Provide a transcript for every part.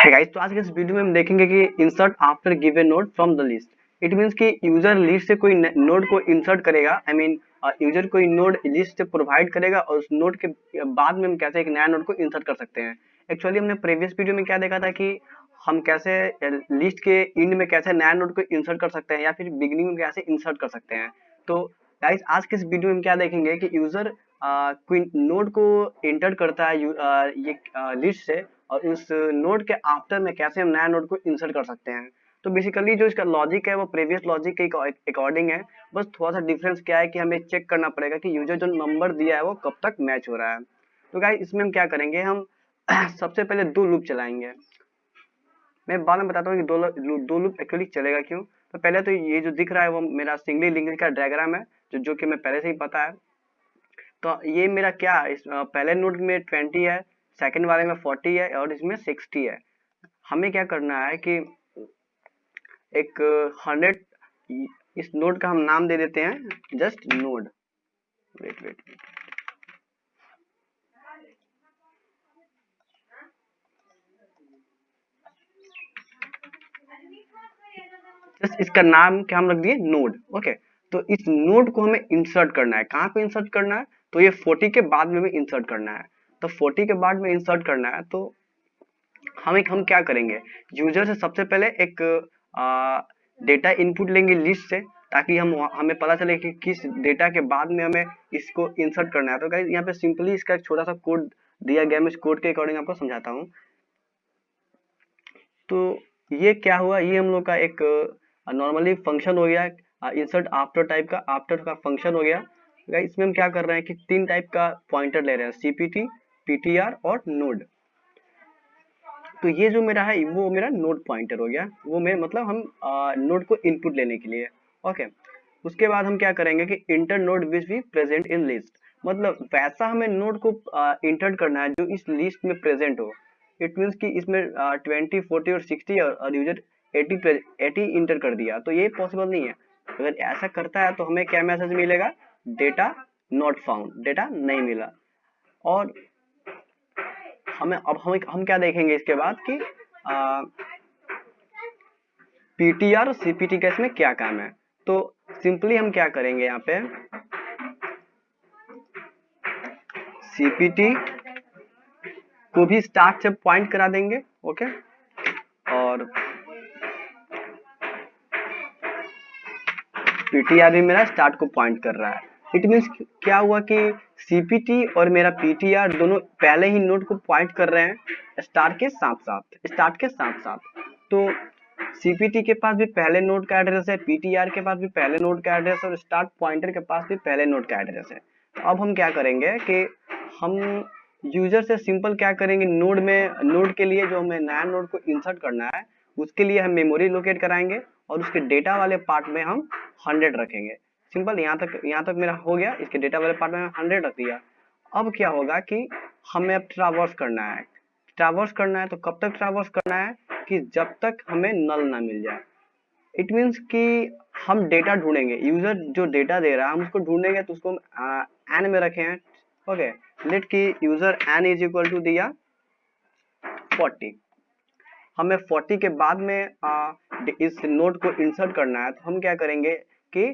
है गाइस। तो आज के इस वीडियो में हम देखेंगे कि insert after given node from the list. It means कि यूजर लिस्ट से कोई नोड को इंसर्ट करेगा। आई मीन यूजर कोई नोड लिस्ट से प्रोवाइड करेगा और उस नोड के बाद में हम कैसे एक नया नोड को इंसर्ट कर सकते हैं। एक्चुअली हमने प्रीवियस वीडियो में क्या देखा था कि हम कैसे लिस्ट के एंड में कैसे नया नोड को इंसर्ट कर सकते हैं या फिर बिगिनिंग में कैसे इंसर्ट कर सकते हैं। तो गाइस आज के इस वीडियो में हम क्या देखेंगे कि यूजर कोई नोड को इंटर करता है ये लिस्ट से और उस नोड के आफ्टर में कैसे हम नया नोड को इंसर्ट कर सकते हैं। तो बेसिकली जो इसका लॉजिक है वो प्रीवियस लॉजिक के अकॉर्डिंग है। बस थोड़ा सा डिफरेंस क्या है कि हमें चेक करना पड़ेगा कि यूजर जो नंबर दिया है वो कब तक मैच हो रहा है। तो गाइस इसमें हम क्या करेंगे, हम सबसे पहले दो लूप चलाएंगे। मैं बाद में बताता हूँ कि दो लूप एक्चुअली चलेगा क्यों। तो पहले तो ये जो दिख रहा है वो मेरा सिंगली लिंक्ड का डायग्राम है जो कि मैं पहले से ही पता है। तो ये मेरा क्या पहले नोड में 20 है, सेकंड वाले में 40 है और इसमें 60 है। हमें क्या करना है कि एक 100 इस नोड का हम नाम दे देते हैं just node. Wait wait just इसका नाम क्या हम रख दिए नोड। ओके, तो इस नोड को हमें इंसर्ट करना है। कहाँ पे इंसर्ट करना है? तो ये 40 के बाद में भी इंसर्ट करना है। तो 40 के बाद में इंसर्ट करना है तो हम क्या करेंगे, यूजर से सबसे पहले एक डेटा इनपुट लेंगे लिस्ट से, ताकि हमें पता चले कि किस डेटा के बाद में हमें इसको इंसर्ट करना है। तो गाइस यहाँ पे सिंपली इसका एक छोटा सा कोड दिया गया, मैं इस कोड के अकॉर्डिंग आपको समझाता हूँ। तो ये क्या हुआ, ये हम लोग का एक नॉर्मली फंक्शन हो गया, इंसर्ट आफ्टर टाइप का, आफ्टर का फंक्शन हो गया। गाइस इसमें हम क्या कर रहे हैं कि तीन टाइप का पॉइंटर ले रहे हैं, सीपीटी, पीटीआर और नोड। तो ये जो मेरा है वो मेरा नोड पॉइंटर हो गया, वो मेरे मतलब हम नोड को इनपुट लेने के लिए। ओके, उसके बाद हम क्या करेंगे कि inter node which be present in list, मतलब वैसा हमें नोड को इंटर करना है जो इस लिस्ट में प्रेजेंट हो। इट मीन्स कि इसमें 20, 40 और 60 और यूजर 80 इंटर कर दिया, तो ये पॉसिबल नहीं है। अगर ऐसा करता है तो हमें क्या मैसेज मिलेगा, डेटा नॉट फाउंड, डेटा नहीं मिला। और हम क्या देखेंगे इसके बाद कि पीटीआर और सीपीटी का इसमें क्या काम है। तो सिंपली हम क्या करेंगे, यहाँ पे सीपीटी को भी स्टार्ट से पॉइंट करा देंगे। ओके, और पीटीआर भी मेरा स्टार्ट को पॉइंट कर रहा है। इट मीन्स क्या हुआ कि सीपीटी और मेरा पीटीआर दोनों पहले ही नोड को पॉइंट कर रहे हैं स्टार्ट के साथ साथ। तो सीपीटी के पास भी पहले नोड का एड्रेस है, पीटीआर के पास भी पहले नोड का एड्रेस है और स्टार्ट पॉइंटर के पास भी पहले नोड का एड्रेस है। तो अब हम क्या करेंगे कि हम यूजर से सिंपल क्या करेंगे, नोड के लिए जो हमें नया नोड को इंसर्ट करना है उसके लिए हम मेमोरी लोकेट कराएंगे और उसके डेटा वाले पार्ट में हम 100 रखेंगे। सिंपल, यहाँ तक मेरा हो गया। इसके डेटा वाले पार्ट में 100 रख दिया। अब क्या होगा कि हमें अब ट्रावर्स करना है। तो कब तक ट्रावर्स करना है कि जब तक हमें नल ना मिल जाए। इट मीन्स कि हम डेटा ढूंढेंगे, यूजर जो डेटा दे रहा है हम उसको ढूंढेंगे, तो उसको एन में रखे हैं। ओके, लेट कि user n is equal to दिया 40। हमें 40 के बाद में इस नोड को इंसर्ट करना है, तो हम क्या करेंगे कि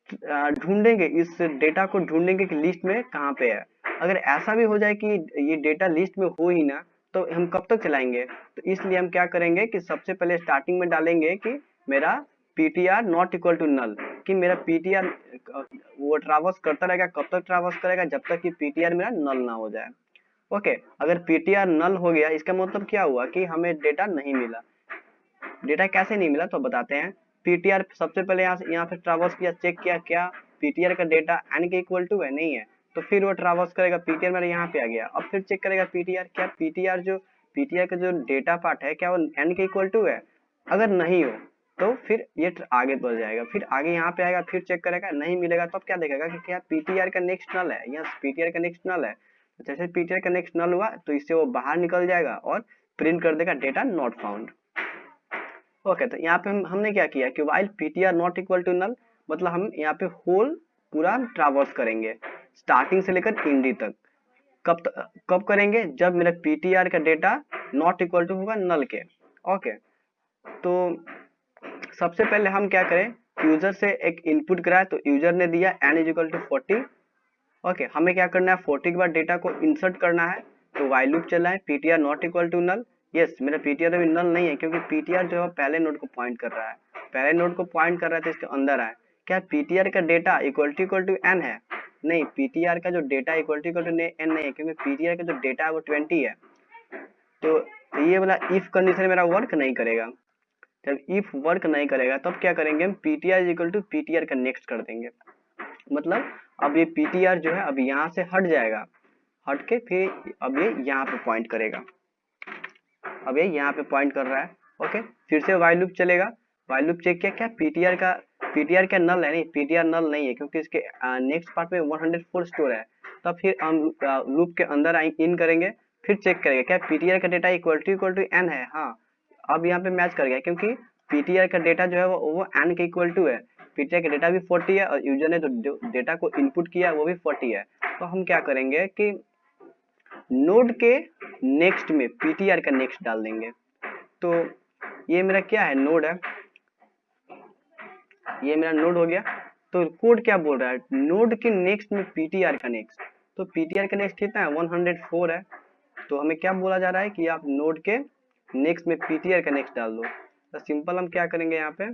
ढूंढेंगे, इस डेटा को ढूंढेंगे कि लिस्ट में कहाँ पे है। अगर ऐसा भी हो जाए कि ये डेटा लिस्ट में हो ही ना, तो हम कब तक चलाएंगे। तो इसलिए हम क्या करेंगे कि सबसे पहले स्टार्टिंग में डालेंगे कि मेरा PTR not equal to null, कि मेरा पीटीआर वो ट्रावर्स करता रहेगा। कब तक ट्रावर्स करेगा, जब तक कि पीटीआर मेरा नल ना हो जाए। ओके, अगर पीटीआर नल हो गया इसका मतलब क्या हुआ कि हमें डेटा नहीं मिला। डेटा कैसे नहीं मिला तो बताते हैं। पीटीआर सबसे पहले यहाँ पे ट्रावर्स किया, चेक किया क्या पीटीआर का डेटा एन के इक्वल टू है, नहीं है, तो फिर वो ट्रावर्स करेगा, पीटीआर मेरा यहाँ पे आ गया। अब फिर चेक करेगा पीटीआर, क्या पीटीआर का जो डेटा पार्ट है क्या वो एन के इक्वल टू है। अगर नहीं हो तो फिर ये आगे बढ़ जाएगा, फिर आगे यहाँ पे आएगा, फिर चेक करेगा, नहीं मिलेगा तो अब क्या देखेगा कि क्या पीटीआर का नेक्स्ट नल है, या पीटीआर का नेक्स्ट नल है। जैसे पीटीआर का नेक्स्ट नल हुआ तो इससे वो बाहर निकल जाएगा और प्रिंट कर देगा डेटा नॉट फाउंड। ओके, तो यहाँ पे हमने क्या किया कि while PTR not equal to null, मतलब हम यहाँ पे होल पूरा ट्रावर्स करेंगे स्टार्टिंग से लेकर एंड तक। कब करेंगे, जब मेरा पीटीआर का डेटा नॉट इक्वल टू होगा नल के। ओके, तो सबसे पहले हम क्या करें, यूजर से एक इनपुट कराए, तो यूजर ने दिया n is equal to 40। Okay, हमें क्या करना है, 40 के बाद डेटा को इंसर्ट करना है, तो वाइल लूप चला है, ptr not equal to null. Yes, मेरा ptr अभी नल नहीं है, क्योंकि ptr जो है पहले नोड को पॉइंट कर रहा है, पहले नोड को पॉइंट कर रहा है, तो इसके अंदर है। क्या ptr का डेटा इक्वल टू n है? नहीं, ptr का जो डेटा इक्वल टू n नहीं है, क्योंकि ptr का जो डेटा है वो 20 है। तो ये वाला इफ कंडीशन मेरा वर्क नहीं करेगा। जब इफ वर्क नहीं करेगा तब क्या करेंगे हम, ptr is equal to ptr का नेक्स्ट कर देंगे। मतलब अब ये ptr जो है अब यहाँ से हट जाएगा, हट के फिर अब ये यहाँ पे पॉइंट करेगा, अब ये यहाँ पे पॉइंट कर रहा है। ओके, फिर से वाइल लूप चलेगा, वाइल लूप चेक किया, क्या ptr क्या नल है? नहीं, ptr नल नहीं है, क्योंकि इसके नेक्स्ट पार्ट में 104 स्टोर है। तब फिर हम लूप के अंदर इन करेंगे, फिर चेक करेंगे क्या ptr का डेटा इक्वल टू n है। हाँ, अब यहाँ पे मैच कर गया, क्योंकि ptr का डेटा जो है वो n के इक्वल टू है। ptr का डेटा भी 40 है और यूजर ने जो डेटा को इनपुट किया वो भी 40 है। तो हम क्या करेंगे कि नोड के नेक्स्ट में ptr का नेक्स्ट डाल देंगे। तो ये मेरा क्या है, नोड है, ये मेरा नोड हो गया। तो कोड क्या बोल रहा है, नोड के नेक्स्ट में ptr का नेक्स्ट। तो ptr का नेक्स्ट कितना है, 104 है। तो हमें क्या बोला जा रहा है कि आप नोड के नेक्स्ट में ptr का नेक्स्ट डाल दो। तो सिंपल हम क्या करेंगे, यहाँ पे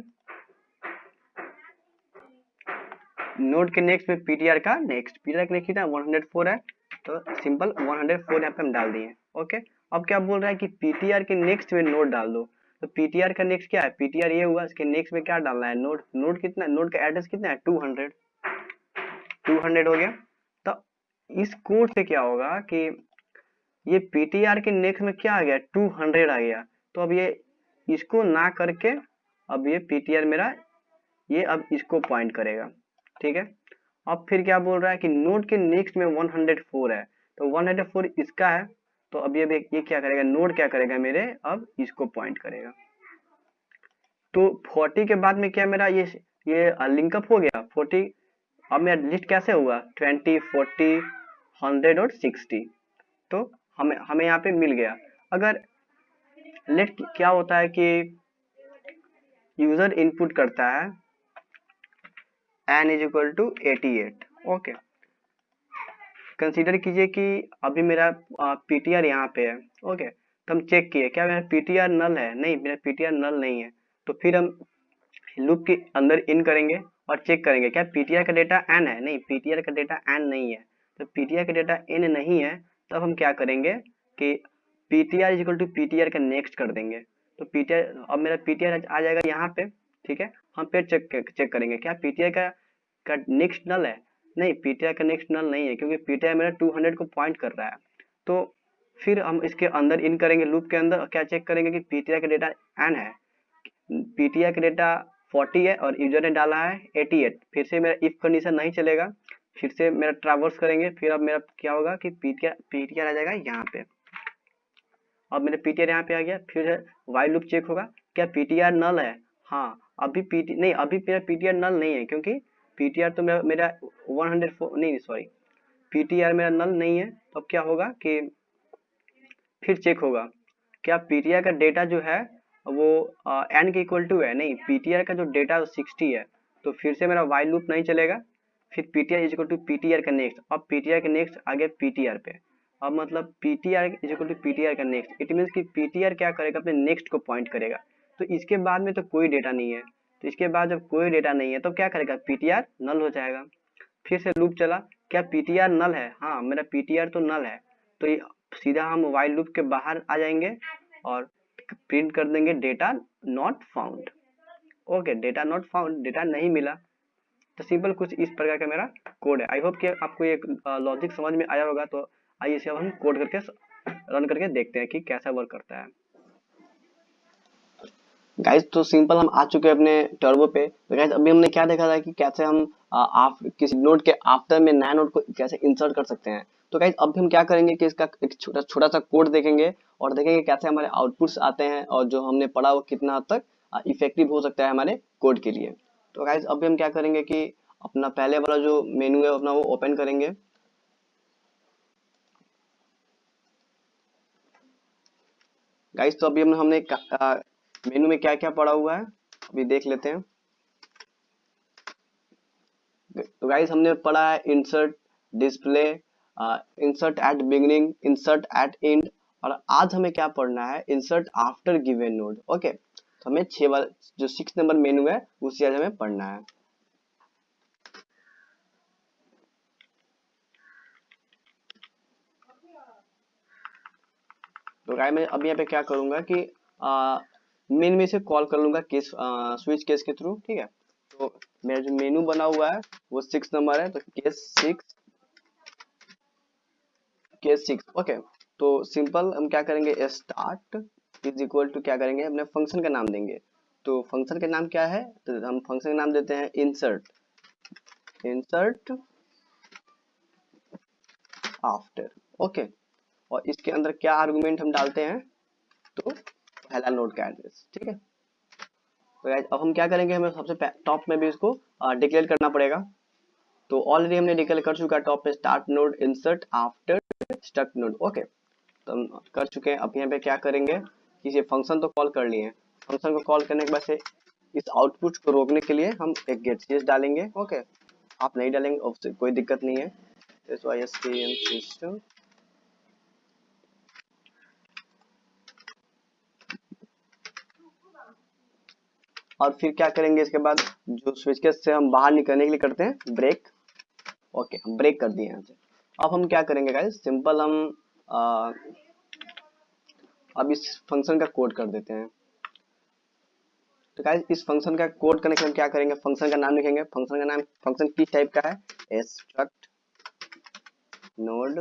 नोड के नेक्स्ट में ptr का नेक्स्ट कितना है, 104 है, तो सिंपल 104 यहाँ पे हम डाल दिए। ओके, अब क्या बोल रहा है कि ptr के नेक्स्ट में नोड डाल दो। तो ptr का नेक्स्ट क्या है, ptr ये हुआ, इसके नेक्स्ट में क्या डालना है, नोड। नोड कितना, नोड का एड्रेस कितना है, 200 हो गया। तो इस कोड से क्या होगा कि ये ptr के नेक्स्ट में क्या आ गया, 200 आ गया। तो अब ये इसको ना करके अब ये ptr मेरा ये अब इसको पॉइंट करेगा। ठीक है, अब फिर क्या बोल रहा है कि नोड के नेक्स्ट में 104 है, तो 104 इसका है। तो अब ये क्या करेगा, नोड क्या करेगा मेरे, अब इसको पॉइंट करेगा। तो 40 के बाद में क्या मेरा ये लिंकअप हो गया 40। अब मेरा लिस्ट कैसे हुआ, 20, 40, 100 और 60। तो हमें हमें यहाँ पे मिल गया। अगर लेट क्या होता है कि यूजर इनपुट करता है n is equal to 88। Okay, consider कीजिए कि अभी मेरा ptr यहाँ पे है। ओके, तो हम चेक किए क्या मेरा ptr नल है, नहीं मेरा ptr नल नहीं है। तो फिर हम लूप के अंदर इन करेंगे और चेक करेंगे क्या ptr का डेटा n है, नहीं ptr का डेटा n नहीं है। तो ptr का डेटा n नहीं है, तब हम क्या करेंगे कि ptr is equal to ptr का नेक्स्ट कर देंगे। तो ptr अब मेरा ptr आ जाएगा यहाँ पे। ठीक है, हम फिर चेक करेंगे क्या ptr का नेक्स्ट नल है, नहीं ptr का नेक्स्ट नल नहीं है, क्योंकि ptr मेरा 200 को पॉइंट कर रहा है। तो फिर हम इसके अंदर इन करेंगे लूप के अंदर, क्या चेक करेंगे कि ptr का डेटा n है, ptr का डेटा 40 है और यूजर ने डाला है 88। फिर से मेरा इफ कंडीशन नहीं चलेगा, फिर से मेरा ट्रावर्स करेंगे, फिर अब मेरा क्या होगा कि ptr आ जाएगा यहाँ पे। अब मेरा ptr यहाँ पे आ गया, फिर वाइल लूप चेक होगा, क्या ptr नल है। हाँ, अभी नहीं, अभी मेरा ptr नल नहीं है, क्योंकि ptr तो मेरा 104 नहीं, सॉरी, ptr मेरा नल नहीं है। तो अब क्या होगा कि फिर चेक होगा, क्या ptr का डेटा जो है वो n के इक्वल टू है, नहीं ptr का जो डेटा है 60 है। तो फिर से मेरा वाइल लूप नहीं चलेगा, फिर ptr is equal to ptr का नेक्स्ट। अब ptr का नेक्स्ट आ गया ptr पे। अब मतलब ptr is equal to ptr का नेक्स्ट, इट मीन्स कि ptr क्या करेगा, अपने नेक्स्ट को पॉइंट करेगा। तो इसके बाद में तो कोई डेटा नहीं है, तो इसके बाद जब कोई डेटा नहीं है तो क्या करेगा, ptr नल हो जाएगा। फिर से लूप चला, क्या ptr नल है, हाँ मेरा ptr तो नल है। तो ये सीधा हम वाइल लूप के बाहर आ जाएंगे और प्रिंट कर देंगे data not found. Okay, data not found, data नहीं मिला। तो सिंपल कुछ इस प्रकार का मेरा कोड है। आई होप कि आपको ये लॉजिक समझ में आया होगा। तो आइए इसे अब हम कोड करके रन करके देखते हैं कि कैसा वर्क करता है। गाइस, तो सिंपल हम आ चुके हैं अपने टर्बो पे। तो गाइस, अभी हमने क्या देखा था कि कैसे हम किसी नोड के आफ्टर में नया नोड को कैसे इंसर्ट कर सकते हैं। तो गाइस, अब हम क्या करेंगे कि इसका एक छोटा सा कोड देखेंगे और देखेंगे कैसे हमारे आउटपुट्स आते हैं और जो हमने पढ़ा वो कितना हद तक इफेक्टिव हो सकता है हमारे कोड के लिए। तो गाइस, अभी हम क्या करेंगे कि अपना पहले वाला जो मेनू है अपना वो ओपन करेंगे। गाइस तो अभी हमने मेनू में क्या क्या पड़ा हुआ है अभी देख लेते हैं। तो गाइस हमने पढ़ा है insert, display, insert at beginning, insert at end, और आज हमें क्या पढ़ना है, insert after given node. Okay, तो हमें 6 वाला जो 6 नंबर मेनू है उसी आज हमें पढ़ना है। तो गाइस मैं अभी यहाँ पे क्या करूंगा कि मेन में से कॉल कर लूंगा केस, स्विच केस के थ्रू, ठीक है। तो मेरा जो मेनू बना हुआ है वो 6 नंबर है, तो केस 6 ओके। तो सिंपल हम क्या करेंगे, स्टार्ट इज इक्वल टू क्या करेंगे, अपने फंक्शन का नाम देंगे। तो फंक्शन का नाम क्या है, तो हम फंक्शन का नाम देते हैं इंसर्ट, इंसर्ट आफ्टर। ओके, और इसके अंदर क्या आर्गुमेंट हम डालते हैं, तो पहला नोड का एड्रेस, ठीक है। तो guys, अब हम क्या करेंगे, हमें सबसे टॉप में भी इसको डिक्लेयर करना पड़ेगा। तो ऑलरेडी हमने डिक्लेयर कर चुका है टॉप पे, start node insert after struct node. Okay, तो हम कर चुके हैं। अब यहाँ पे क्या करेंगे कि ये फंक्शन तो कॉल कर लिए हैं, फंक्शन को कॉल करने के बाद से इस आउटपुट को रोकने के लिए हम एक गेट चीज डालेंगे। ओके, आप नहीं डालेंगे उससे कोई दिक्कत नहीं है। सिस्टम और फिर क्या करेंगे, इसके बाद जो स्विच केस से हम बाहर निकलने के लिए करते हैं ब्रेक। ओके, हम ब्रेक कर दिए यहाँ से। अब हम क्या करेंगे गाइस, सिंपल हम आ, अब इस फंक्शन का कोड कर देते हैं। तो गाइस इस फंक्शन का कोड करने के लिए हम क्या करेंगे, फंक्शन का नाम लिखेंगे। फंक्शन का नाम, फंक्शन किस टाइप का है, struct node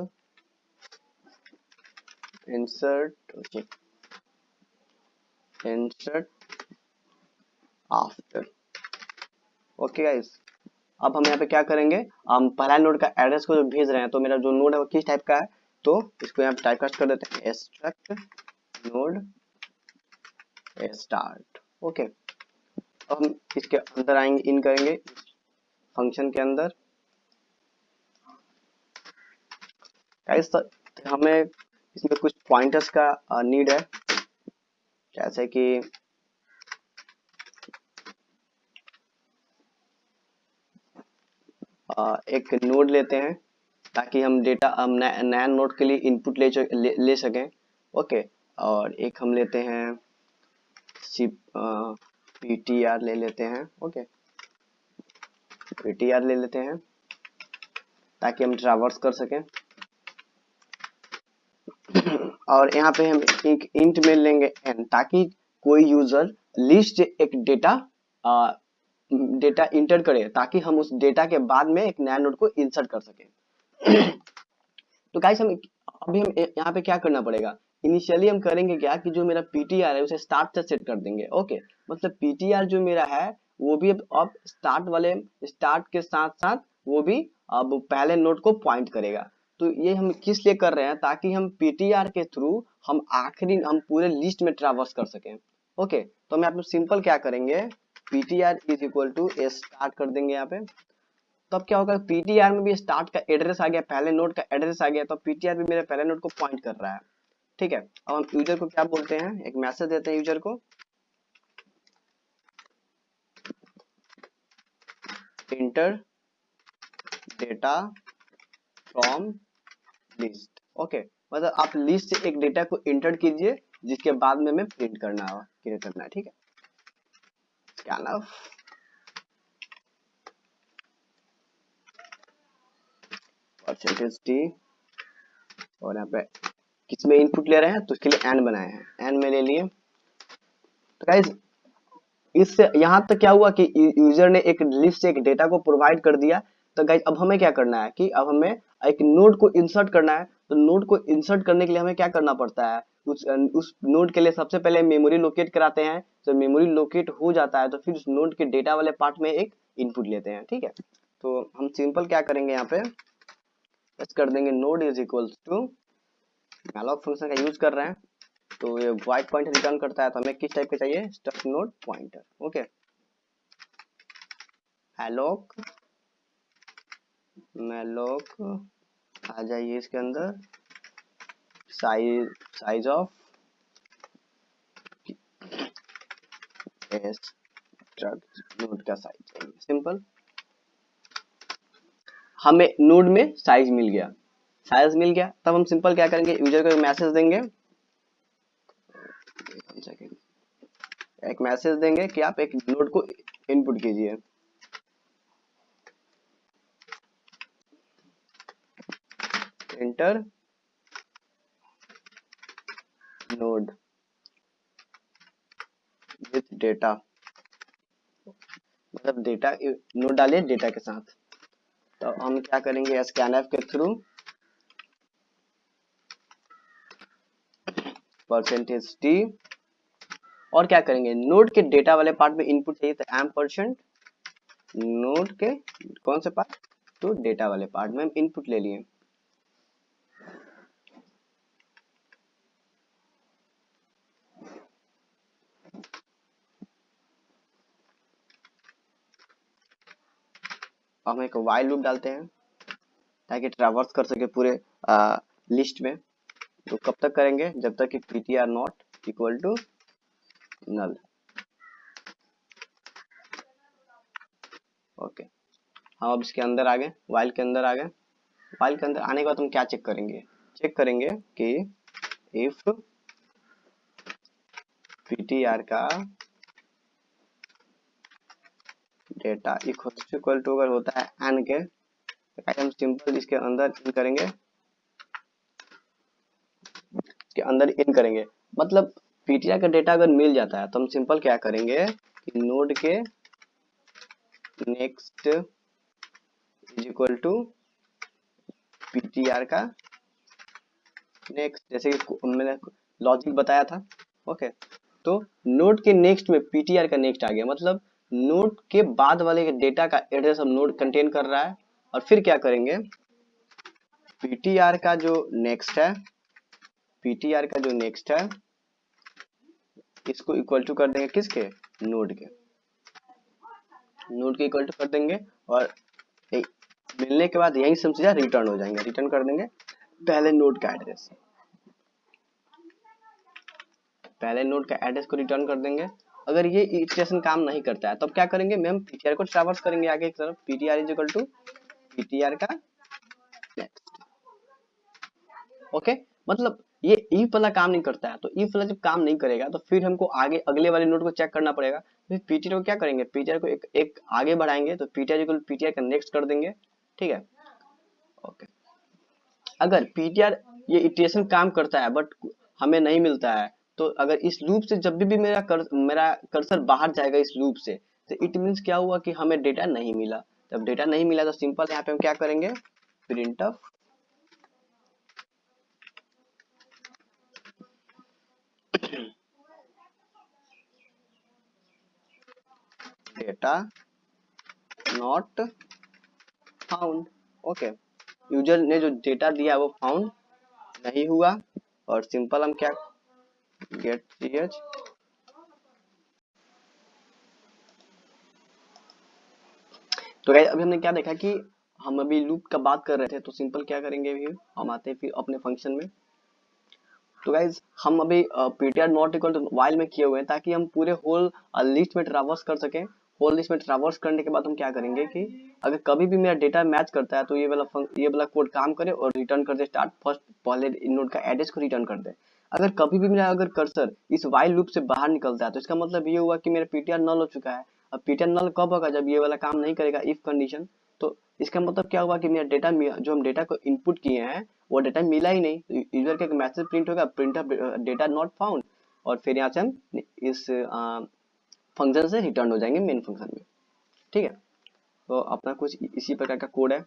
insert, insert after. Okay guys, अब हम यहाँ पे क्या करेंगे, हम पहला नोड का एड्रेस को जो भेज रहे हैं, तो मेरा जो नोड है वो किस टाइप का है, तो इसको यहाँ पे टाइप कास्ट कर देते हैं, स्ट्रक्ट नोड स्टार्ट। ओके, अब हम इसके अंदर आएंगे, इन करेंगे फंक्शन के अंदर। गाइस हमें इसमें कुछ पॉइंटर्स का नीड है, जैसे कि एक नोड लेते हैं ताकि हम डेटा हम नया नोड के लिए इनपुट ले सकें। ओके, और एक हम लेते हैं पीटीआर ले लेते हैं। ओके, पीटीआर ले लेते हैं ताकि हम ट्रैवर्स कर सकें। और यहाँ पे हम एक इंट में लेंगे n, ताकि कोई यूजर लिस्ट एक डेटा इंटर करे, ताकि हम उस डेटा के बाद में एक नया नोड को इंसर्ट कर सके। तो गाइस हम अभी हम यहाँ पे क्या करना पड़ेगा, इनिशियली हम करेंगे क्या कि जो मेरा पीटीआर है उसे स्टार्ट से सेट कर देंगे। ओके, मतलब पीटीआर जो मेरा है वो भी अब स्टार्ट के साथ साथ वो भी अब पहले नोड को पॉइंट करेगा। तो ये हम किस लिए कर रहे हैं, ताकि हम पीटीआर के थ्रू हम पूरे लिस्ट में ट्रैवर्स कर सकें। ओके, तो हम यहाँ पे सिंपल क्या करेंगे, PTR is equal to start कर देंगे यहाँ पे। तो अब क्या होगा, पीटीआर में भी स्टार्ट का एड्रेस आ गया, पहले नोड का एड्रेस आ गया, तो पीटीआर भी मेरे पहले नोड को पॉइंट कर रहा है। ठीक है, अब हम यूजर को क्या बोलते हैं, एक मैसेज देते हैं यूजर को, inter data from list. Okay, मतलब आप लिस्ट से एक डेटा को इंटर कीजिए जिसके बाद में हमें प्रिंट करना है, क्रिएट करना है। ठीक है, स्कैनफ परसेंटेज टी, और यहाँ पे किसमें इनपुट ले रहे हैं, तो इसके लिए एन बनाए हैं, एन में ले लिए। तो गाइस इससे यहाँ तक क्या हुआ कि यूजर ने एक लिस्ट से एक डेटा को प्रोवाइड कर दिया। तो गाइस अब हमें क्या करना है कि अब हमें एक नोड को इंसर्ट करना है। तो नोड को इंसर्ट करने के लिए हमें क्या करना पड़ता है, उस नोड के लिए सबसे पहले मेमोरी लोकेट कराते हैं। तो मेमोरी लोकेट हो जाता है तो फिर उस नोड के डेटा वाले पार्ट में एक इनपुट लेते हैं। ठीक है, तो हम सिंपल क्या करेंगे, यहाँ पे बस कर देंगे node is equals to, malloc function का यूज कर रहे हैं तो ये वाइट पॉइंटर रिटर्न करता है, तो हमें किस टाइप का चाहिए, struct node pointer. Okay, malloc malloc आ जाइए इसके अंदर, साइज ऑफ स्ट्रक्ट नोड का साइज चाहिए, सिंपल। हमें नोड में साइज मिल गया, साइज मिल गया, तब हम सिंपल क्या करेंगे, यूजर को मैसेज देंगे, एक मैसेज देंगे कि आप एक नोड को इनपुट कीजिए, एंटर नोड विथ डेटा, मतलब डेटा नोड डालिए डेटा के साथ। तो हम क्या करेंगे, स्कैनफ के थ्रू %t, और क्या करेंगे, नोड के डेटा वाले पार्ट में इनपुट चाहिए तो %, नोड के कौन से पार्ट, तो डेटा वाले पार्ट में हम इनपुट ले लिए। हम एक while लूप डालते हैं ताकि ट्रैवर्स कर सके पूरे लिस्ट में। तो कब तक करेंगे, जब तक कि ptr not equal to null. Okay, हम अब इसके अंदर आ गए, while के अंदर आ गए। while के अंदर आने के बाद हम क्या चेक करेंगे, चेक करेंगे कि इफ ptr का डेटा इक्वल टू अगर होता है n के, तो हम सिंपल इसके अंदर इन करेंगे, इसके अंदर इन करेंगे, मतलब ptr का डेटा अगर मिल जाता है तो हम सिंपल क्या करेंगे कि नोड के next is equal to ptr का नेक्स्ट, जैसे कि मैंने लॉजिक बताया था। ओके, तो नोड के नेक्स्ट में ptr का नेक्स्ट आ गया, मतलब नोड के बाद वाले डेटा का एड्रेस हम नोड कंटेन कर रहा है। और फिर क्या करेंगे, ptr का जो नेक्स्ट है, ptr का जो नेक्स्ट है इसको इक्वल टू कर देंगे किसके, नोड के, नोड के इक्वल टू कर देंगे, और मिलने के बाद यही सब चीजें रिटर्न हो जाएंगे, रिटर्न कर देंगे पहले नोड का एड्रेस, पहले नोड का एड्रेस को रिटर्न कर देंगे। अगर ये इटरेशन काम नहीं करता है तब क्या करेंगे, हम ptr को ट्रैवर्स करेंगे आगे की तरफ, ptr is equal to ptr का नेक्स्ट। ओके, मतलब ये if वाला काम नहीं करता है, तो if वाला जब काम नहीं करेगा तो फिर हमको आगे अगले वाले नोड को चेक करना पड़ेगा। फिर ptr को क्या करेंगे, ptr को एक आगे बढ़ाएंगे, तो ptr इक्वल ptr का नेक्स्ट कर देंगे, ठीक है। ओके, अगर ptr ये इटरेशन काम करता है बट हमें नहीं मिलता है, तो अगर इस लूप से जब भी मेरा कर्सर बाहर जाएगा इस लूप से, तो इट मीन्स क्या हुआ कि हमें डेटा नहीं मिला। जब डेटा नहीं मिला तो सिंपल यहाँ पे हम क्या करेंगे, printf data not found. Okay, user ने जो डेटा दिया वो फाउंड नहीं हुआ, और सिंपल हम क्या गेट ch। तो गाइस अभी हमने क्या देखा कि हम अभी लूप का बात कर रहे थे, तो सिंपल क्या करेंगे, अभी हम आते हैं फिर अपने फंक्शन में। तो गाइस हम अभी ptr not equal to while में किए हुए हैं ताकि हम पूरे होल लिस्ट में ट्रैवर्स कर सकें। होल लिस्ट में ट्रैवर्स करने के बाद हम क्या करेंगे कि अगर कभी भी मेरा डेटा मैच करता है तो ये वाला कोड काम करे और रिटर्न कर दे स्टार्ट फर्स्ट, पहले नोड का एड्रेस को रिटर्न कर दे। अगर कभी भी मेरा अगर कर्सर इस while लूप से बाहर निकलता है तो इसका मतलब ये हुआ कि मेरा ptr नल हो चुका है। अब ptr नल कब होगा, जब ये वाला काम नहीं करेगा इफ कंडीशन। तो इसका मतलब क्या हुआ कि मेरा डेटा, जो हम डेटा को इनपुट किए हैं वो डेटा मिला ही नहीं, तो यूजर का एक मैसेज प्रिंट होगा, प्रिंट डेटा नॉट फाउंड, और फिर यहाँ से हम इस फंक्शन से रिटर्न हो जाएंगे मेन फंक्शन में, ठीक है। तो अपना कुछ इसी प्रकार का कोड है।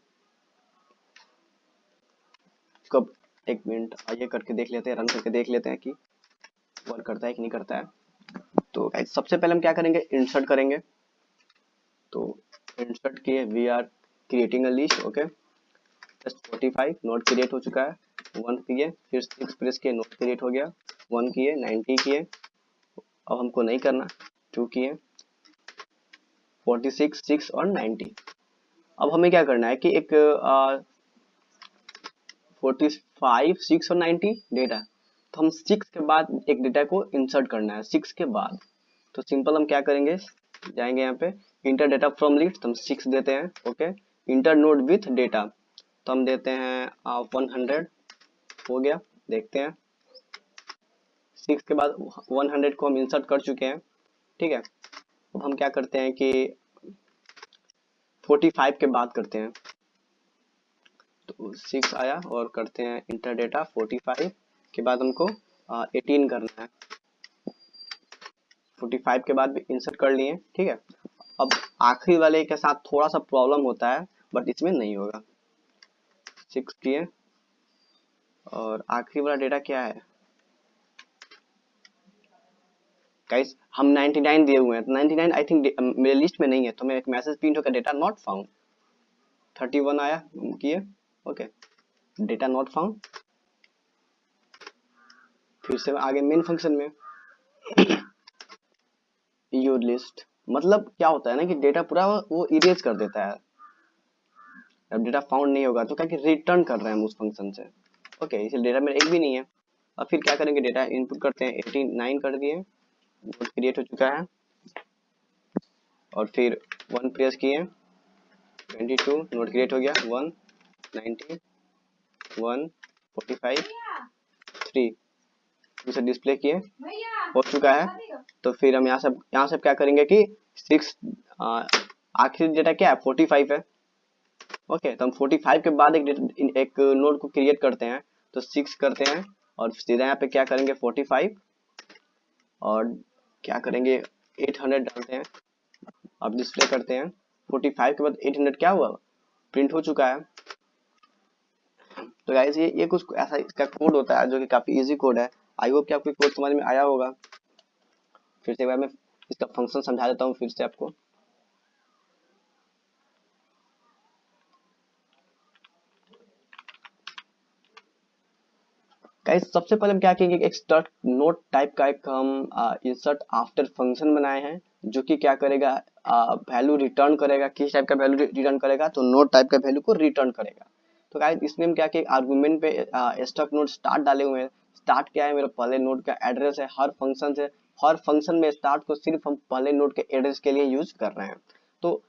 कब, एक मिनट आइए करके देख लेते हैं, रन करके देख लेते हैं कि वर्क करता है कि नहीं करता है। तो गाइस सबसे पहले हम क्या करेंगे, इंसर्ट करेंगे। तो इंसर्ट किए, we are creating a list. Okay, 45 node create हो चुका है, 1 किए, फिर 6 प्रेस किए, नोट क्रिएट हो गया, 1 किए, 90 किए, अब हमको नहीं करना, 2 किए, 46, 6 और 90। अब हमें क्या करना है कि एक 45, 6 और 90 डेटा, तो हम 6 के बाद एक डेटा को इंसर्ट करना है, 6 के बाद। तो सिंपल हम क्या करेंगे, जाएंगे यहाँ पे इंटर डेटा फ्रॉम लिस्ट, तो हम 6 देते हैं। Okay, inter node with data, तो हम देते हैं 100, हो गया। देखते हैं 6 के बाद 100 को हम इंसर्ट कर चुके हैं, ठीक है। अब हम क्या करते हैं कि 45 के बाद करते हैं, तो 6 आया और करते हैं इंटर डेटा 45 के बाद हमको 18 करना है। 45 के बाद भी इंसर्ट कर लिए, ठीक है। अब आखिरी वाले के साथ थोड़ा सा प्रॉब्लम होता है, बट इसमें नहीं होगा। 6 किए और आखिरी वाला डेटा क्या है गाइस, हम 99 दिए हुए हैं, तो 99 आई थिंक मेरे लिस्ट में नहीं है, तो मैं एक मैसेज प्रिंट होकर डेटा नॉट फाउंड 31 आया किए। Okay, data not found. फिर से आगे मेन फंक्शन में योर लिस्ट, मतलब क्या होता है ना कि डेटा पूरा वो इरेज कर देता है। अब डेटा फाउंड नहीं होगा तो क्या कि रिटर्न कर रहे हैं हम उस फंक्शन से। ओके, इसलिए डेटा में एक भी नहीं है। अब फिर क्या करेंगे, डेटा इनपुट करते हैं, 89 कर दिए, नोड क्रिएट हो चुका है। और फिर 1 प्रेस किए, 22 नोड क्रिएट हो गया, 1 90 1 45 3 उसे डिस्प्ले किए, हो चुका है। तो फिर हम यहाँ से क्या करेंगे कि 6 आखिरी डेटा क्या है 45 है। ओके, तो हम 45 के बाद एक नोड को क्रिएट करते हैं, तो 6 करते हैं और सीधा यहाँ पे क्या करेंगे 45 और क्या करेंगे 800 डालते हैं। अब डिस्प्ले करते हैं, 45 के बाद 800 क्या हुआ, प्रिंट हो चुका है। तो गाइस ये कुछ ऐसा इसका कोड होता है जो कि काफी इजी कोड है। आई होप कि आपको कोड समझ में आया होगा। फिर से एक बार मैं इसका फंक्शन समझा देता हूँ फिर से आपको। गाइस सबसे पहले हम क्या करेंगे, एक स्टार्ट नोट टाइप का एक हम इंसर्ट आफ्टर फंक्शन बनाए हैं, जो कि क्या करेगा, वैल्यू रिटर्न करेगा। किस टाइप का वैल्यू रिटर्न करेगा, तो नोट टाइप का वैल्यू को रिटर्न करेगा। तो गाइस इसमें हम क्या किए, आर्गुमेंट पे स्टक नोट स्टार्ट डाले हुए हैं। स्टार्ट क्या है, मेरा पहले नोड का एड्रेस है। हर फंक्शन में स्टार्ट को सिर्फ हम पहले नोड के एड्रेस के लिए यूज कर रहे हैं। तो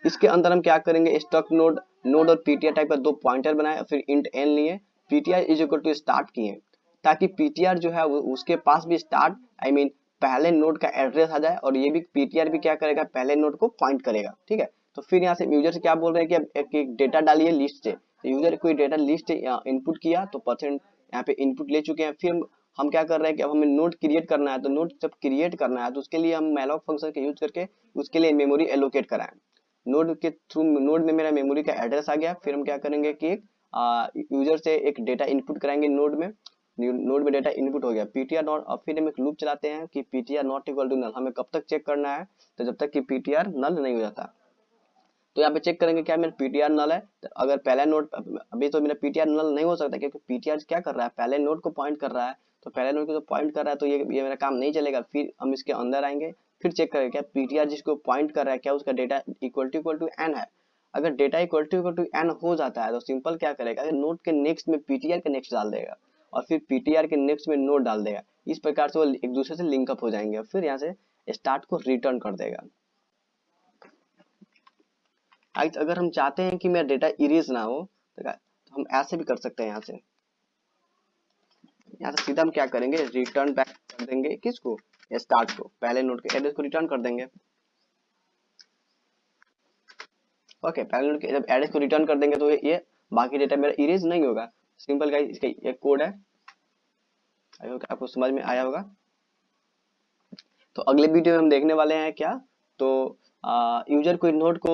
इसके अंदर हम क्या करेंगे, स्टक नोड और पीटीआर टाइप का दो पॉइंटर बनाए, फिर इंट एन लिए, PTR is equal to start किए, ताकि पीटीआर जो है उसके पास भी स्टार्ट आई मीन पहले नोड का एड्रेस आ जाए, और ये भी पीटीआर भी क्या करेगा, पहले नोड को पॉइंट करेगा, ठीक है। तो फिर यहाँ से यूजर से क्या बोल रहे हैं कि एक डेटा डालिए लिस्ट से। तो यूजर कोई डेटा लिस्ट इनपुट किया, तो परसेंट यहाँ पे इनपुट ले चुके हैं। फिर हम क्या कर रहे हैं कि अब हमें नोड क्रिएट करना है, तो नोड जब क्रिएट करना है तो उसके लिए हम मैलॉक फंक्शन का यूज करके उसके लिए मेमोरी एलोकेट कराएं। नोड के थ्रू नोड में मेरा मेमोरी का एड्रेस आ गया। फिर हम क्या करेंगे कि यूजर से एक डेटा इनपुट कराएंगे नोड में डेटा इनपुट हो गया पीटीआर नॉट। और फिर हम एक लूप चलाते हैं कि PTR not equal to null. हमें कब तक चेक करना है, तो जब तक कि पीटीआर नल नहीं हो जाता। तो यहाँ पे चेक करेंगे क्या मेरा पीटीआर नल है। तो अगर पहला नोड, अभी तो मेरा पीटीआर नल नहीं हो सकता क्योंकि पीटीआर क्या कर रहा है, पहले नोड को पॉइंट कर रहा है। तो पहले नोड को जो पॉइंट कर रहा है तो ये मेरा काम नहीं चलेगा। फिर हम इसके अंदर आएंगे, फिर चेक करेंगे क्या पीटीआर जिसको पॉइंट कर रहा है क्या उसका डेटा इक्वल टू एन है। अगर डेटा इक्वल टू एन हो जाता है तो सिंपल क्या करेगा, नोड के नेक्स्ट में पीटीआर के नेक्स्ट डाल देगा, और फिर पीटीआर के नेक्स्ट में नोड डाल देगा। इस प्रकार से वो एक दूसरे से लिंकअप हो जाएंगे, और फिर यहाँ से स्टार्ट को रिटर्न कर देगा। अगर हम चाहते हैं कि मेरा डेटा इरेज ना हो, तो हम ऐसे भी कर सकते हैं। यहाँ से सीधा हम क्या करेंगे, रिटर्न बैक कर देंगे किसको, स्टार्ट को, पहले नोड के एड्रेस को रिटर्न कर देंगे। ओके, पहले नोड के जब एड्रेस को रिटर्न कर देंगे तो ये बाकी डेटा मेरा इरेज नहीं होगा। सिंपल गाइस इसका एक कोड है, आई होप आपको समझ में आया होगा। तो अगले वीडियो में हम देखने वाले हैं क्या, तो यूजर कोई नोड को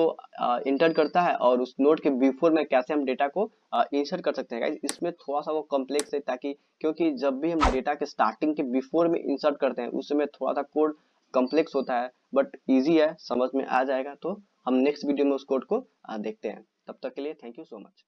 इंटर करता है और उस नोड के बिफोर में कैसे हम डेटा को इंसर्ट कर सकते हैं। गाइस इसमें थोड़ा सा वो कॉम्प्लेक्स है, ताकि क्योंकि जब भी हम डेटा के स्टार्टिंग के बिफोर में इंसर्ट करते हैं उस समय थोड़ा सा कोड कॉम्प्लेक्स होता है, बट इजी है, समझ में आ जाएगा। तो हम नेक्स्ट वीडियो में उस कोड को देखते हैं। तब तक के लिए थैंक यू सो मच।